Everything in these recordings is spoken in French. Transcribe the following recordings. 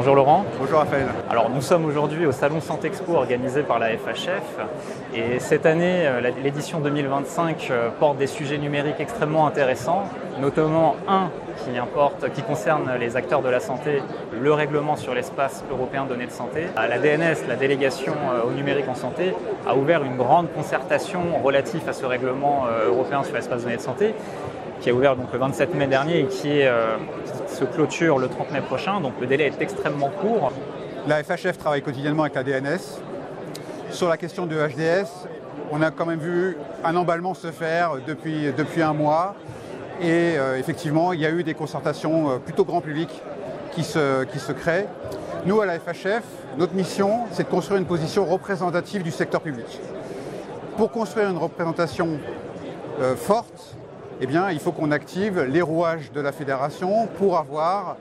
Bonjour Laurent. Bonjour Raphaël. Alors nous sommes aujourd'hui au Salon Santé Expo organisé par la FHF et cette année, l'édition 2025 porte des sujets numériques extrêmement intéressants, notamment un qui concerne les acteurs de la santé, le règlement sur l'espace européen données de santé. La DNS, la délégation au numérique en santé, a ouvert une grande concertation relative à ce règlement européen sur l'espace données de santé, qui a ouvert donc le 27 mai dernier et qui se clôture le 30 mai prochain, donc le délai est extrêmement court. La FHF travaille quotidiennement avec la DNS. Sur la question de HDS, on a quand même vu un emballement se faire depuis un mois et effectivement il y a eu des concertations plutôt grand public qui se créent. Nous à la FHF, notre mission c'est de construire une position représentative du secteur public. Pour construire une représentation forte, eh bien, il faut qu'on active les rouages de la fédération pour avoir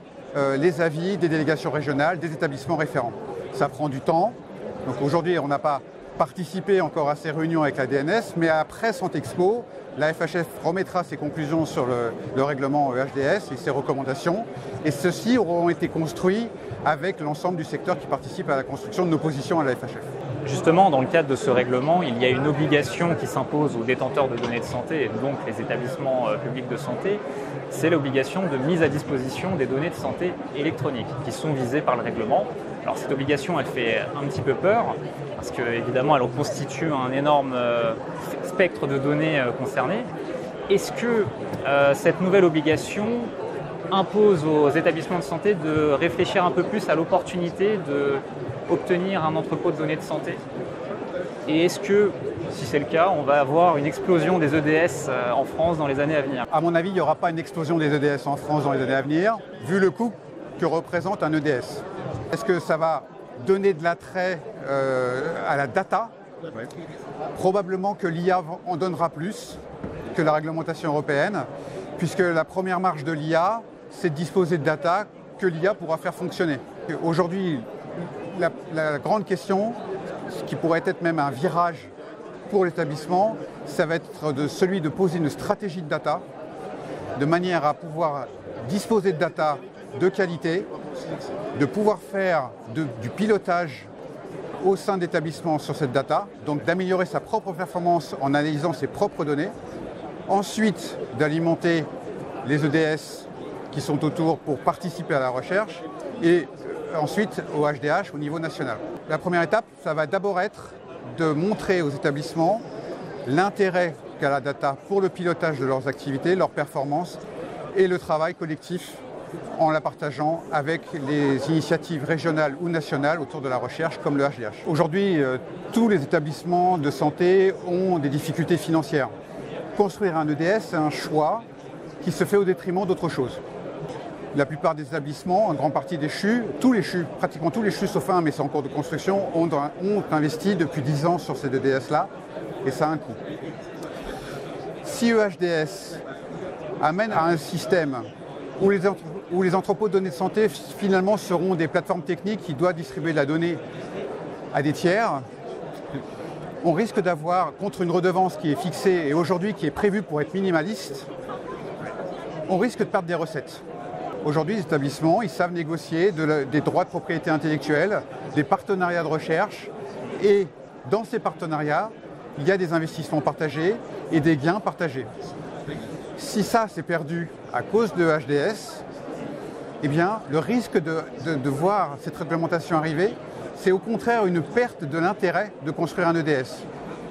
les avis des délégations régionales, des établissements référents. Ça prend du temps. Donc aujourd'hui, on n'a pas participé encore à ces réunions avec la DNS, mais après Santexpo, la FHF remettra ses conclusions sur le règlement HDS et ses recommandations. Et ceux-ci auront été construits avec l'ensemble du secteur qui participe à la construction de nos positions à la FHF. Justement, dans le cadre de ce règlement, il y a une obligation qui s'impose aux détenteurs de données de santé et donc les établissements publics de santé, c'est l'obligation de mise à disposition des données de santé électroniques qui sont visées par le règlement. Alors cette obligation, elle fait un petit peu peur parce qu'évidemment, elle constitue un énorme spectre de données concernées. Est-ce que cette nouvelle obligation impose aux établissements de santé de réfléchir un peu plus à l'opportunité d'obtenir un entrepôt de données de santé? Et est-ce que, si c'est le cas, on va avoir une explosion des EDS en France dans les années à venir? À mon avis, il n'y aura pas une explosion des EDS en France dans les années à venir, vu le coût que représente un EDS. Est-ce que ça va donner de l'attrait à la data? Probablement que l'IA en donnera plus que la réglementation européenne, puisque la première marche de l'IA, c'est de disposer de data que l'IA pourra faire fonctionner. Aujourd'hui, la grande question, ce qui pourrait être même un virage pour l'établissement, ça va être celui de poser une stratégie de data, de manière à pouvoir disposer de data de qualité, de pouvoir faire du pilotage au sein d'établissements sur cette data, donc d'améliorer sa propre performance en analysant ses propres données, ensuite d'alimenter les EDS qui sont autour pour participer à la recherche et ensuite au HDH au niveau national. La première étape, ça va d'abord être de montrer aux établissements l'intérêt qu'a la data pour le pilotage de leurs activités, leurs performances et le travail collectif en la partageant avec les initiatives régionales ou nationales autour de la recherche comme le HDH. Aujourd'hui, tous les établissements de santé ont des difficultés financières. Construire un EDS, c'est un choix qui se fait au détriment d'autre chose. La plupart des établissements, en grande partie des CHU, pratiquement tous les CHU sauf un, mais c'est en cours de construction, ont investi depuis 10 ans sur ces EDS-là, et ça a un coût. Si EHDS amène à un système où les entrepôts de données de santé finalement seront des plateformes techniques qui doivent distribuer de la donnée à des tiers, on risque d'avoir, contre une redevance qui est fixée et aujourd'hui qui est prévue pour être minimaliste, on risque de perdre des recettes. Aujourd'hui, les établissements, ils savent négocier des droits de propriété intellectuelle, des partenariats de recherche et dans ces partenariats, il y a des investissements partagés et des gains partagés. Si ça c'est perdu à cause de HDS, eh bien, le risque de voir cette réglementation arriver, c'est au contraire une perte de l'intérêt de construire un EDS,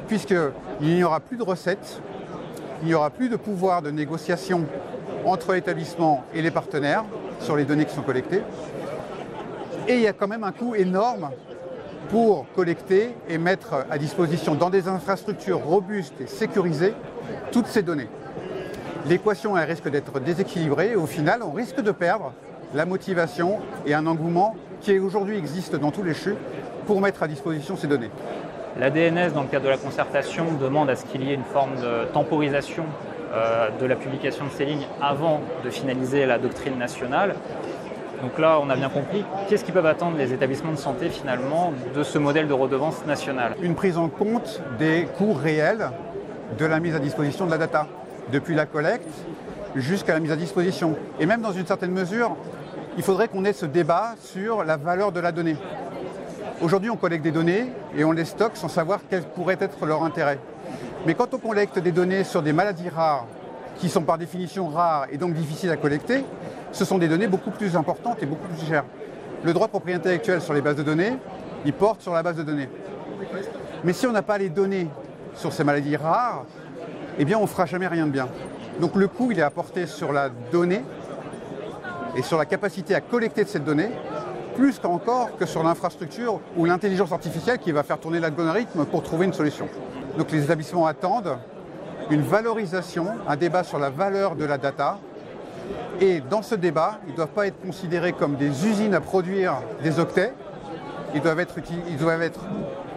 puisqu'il n'y aura plus de recettes, il n'y aura plus de pouvoir de négociation entre l'établissement et les partenaires sur les données qui sont collectées. Et il y a quand même un coût énorme pour collecter et mettre à disposition dans des infrastructures robustes et sécurisées toutes ces données. L'équation elle risque d'être déséquilibrée et au final on risque de perdre la motivation et un engouement qui aujourd'hui existe dans tous les CHU pour mettre à disposition ces données. La DNS, dans le cadre de la concertation, demande à ce qu'il y ait une forme de temporisation de la publication de ces lignes avant de finaliser la doctrine nationale. Donc là, on a bien compris, qu'est-ce qu'ils peuvent attendre les établissements de santé finalement de ce modèle de redevance nationale? Une prise en compte des coûts réels de la mise à disposition de la data, depuis la collecte jusqu'à la mise à disposition. Et même dans une certaine mesure, il faudrait qu'on ait ce débat sur la valeur de la donnée. Aujourd'hui, on collecte des données et on les stocke sans savoir quel pourrait être leur intérêt. Mais quand on collecte des données sur des maladies rares, qui sont par définition rares et donc difficiles à collecter, ce sont des données beaucoup plus importantes et beaucoup plus chères. Le droit de propriété intellectuelle sur les bases de données, il porte sur la base de données. Mais si on n'a pas les données sur ces maladies rares, eh bien on ne fera jamais rien de bien. Donc le coût, il est apporté sur la donnée et sur la capacité à collecter de cette donnée, plus qu'encore que sur l'infrastructure ou l'intelligence artificielle qui va faire tourner l'algorithme pour trouver une solution. Donc les établissements attendent une valorisation, un débat sur la valeur de la data. Et dans ce débat, ils ne doivent pas être considérés comme des usines à produire des octets, ils doivent être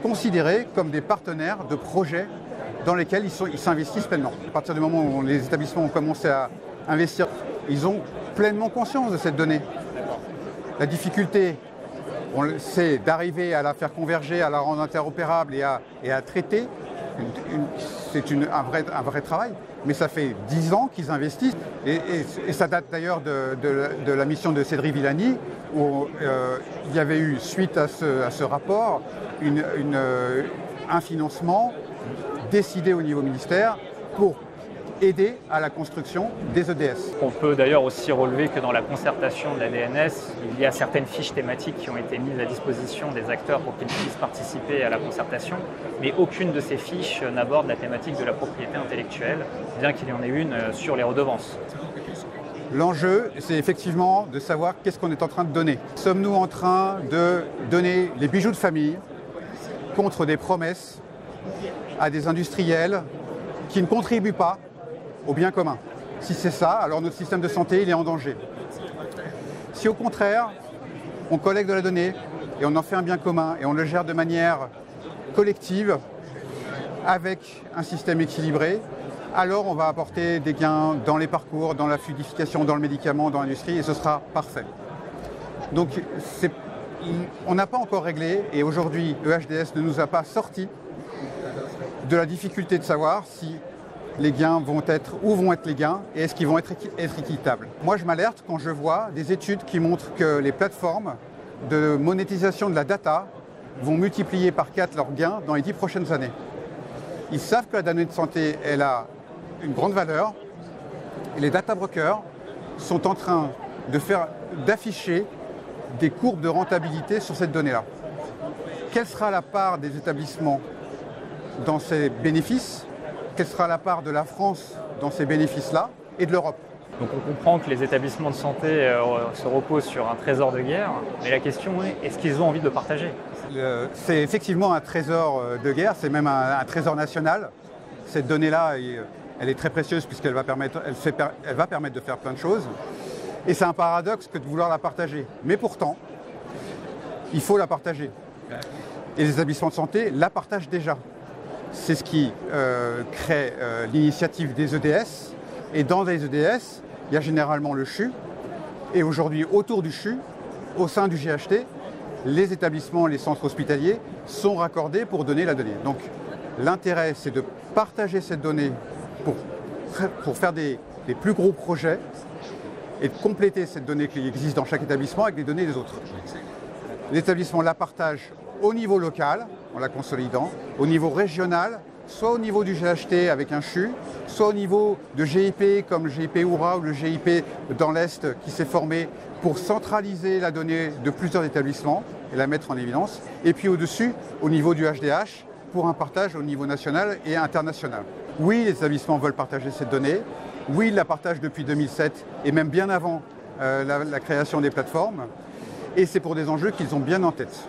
considérés comme des partenaires de projets dans lesquels ils s'investissent pleinement. À partir du moment où les établissements ont commencé à investir, ils ont pleinement conscience de cette donnée. La difficulté, c'est d'arriver à la faire converger, à la rendre interopérable et à traiter. C'est un vrai travail, mais ça fait 10 ans qu'ils investissent et ça date d'ailleurs de la mission de Cédric Villani où il y avait eu, suite à ce rapport, un financement décidé au niveau ministère pour aider à la construction des EDS. On peut d'ailleurs aussi relever que dans la concertation de la DNS, il y a certaines fiches thématiques qui ont été mises à disposition des acteurs pour qu'ils puissent participer à la concertation, mais aucune de ces fiches n'aborde la thématique de la propriété intellectuelle, bien qu'il y en ait une sur les redevances. L'enjeu, c'est effectivement de savoir qu'est-ce qu'on est en train de donner. Sommes-nous en train de donner les bijoux de famille contre des promesses à des industriels qui ne contribuent pas au bien commun? Si c'est ça, alors notre système de santé, il est en danger. Si au contraire, on collecte de la donnée et on en fait un bien commun et on le gère de manière collective avec un système équilibré, alors on va apporter des gains dans les parcours, dans la fluidification, dans le médicament, dans l'industrie et ce sera parfait. Donc on n'a pas encore réglé et aujourd'hui EHDS ne nous a pas sorti de la difficulté de savoir si les gains vont être, où vont être les gains et est-ce qu'ils vont être équitables. Moi je m'alerte quand je vois des études qui montrent que les plateformes de monétisation de la data vont multiplier par 4 leurs gains dans les 10 prochaines années. Ils savent que la donnée de santé, elle a une grande valeur et les data brokers sont en train d'afficher des courbes de rentabilité sur cette donnée-là. Quelle sera la part des établissements dans ces bénéfices? Quelle sera la part de la France dans ces bénéfices-là et de l'Europe? Donc on comprend que les établissements de santé se reposent sur un trésor de guerre, mais la question est, est-ce qu'ils ont envie de le partager? C'est effectivement un trésor de guerre, c'est même un trésor national. Cette donnée-là, elle est très précieuse puisqu'elle va permettre de faire plein de choses. Et c'est un paradoxe que de vouloir la partager. Mais pourtant, il faut la partager. Et les établissements de santé la partagent déjà. C'est ce qui crée l'initiative des EDS. Et dans les EDS, il y a généralement le CHU. Et aujourd'hui, autour du CHU, au sein du GHT, les établissements, les centres hospitaliers sont raccordés pour donner la donnée. Donc l'intérêt, c'est de partager cette donnée pour faire des plus gros projets et de compléter cette donnée qui existe dans chaque établissement avec les données des autres. L'établissement la partage au niveau local, en la consolidant, au niveau régional, soit au niveau du GHT avec un CHU, soit au niveau de GIP comme le GIP Oura ou le GIP dans l'Est qui s'est formé pour centraliser la donnée de plusieurs établissements et la mettre en évidence. Et puis au-dessus, au niveau du HDH, pour un partage au niveau national et international. Oui, les établissements veulent partager cette donnée. Oui, ils la partagent depuis 2007 et même bien avant la création des plateformes. Et c'est pour des enjeux qu'ils ont bien en tête.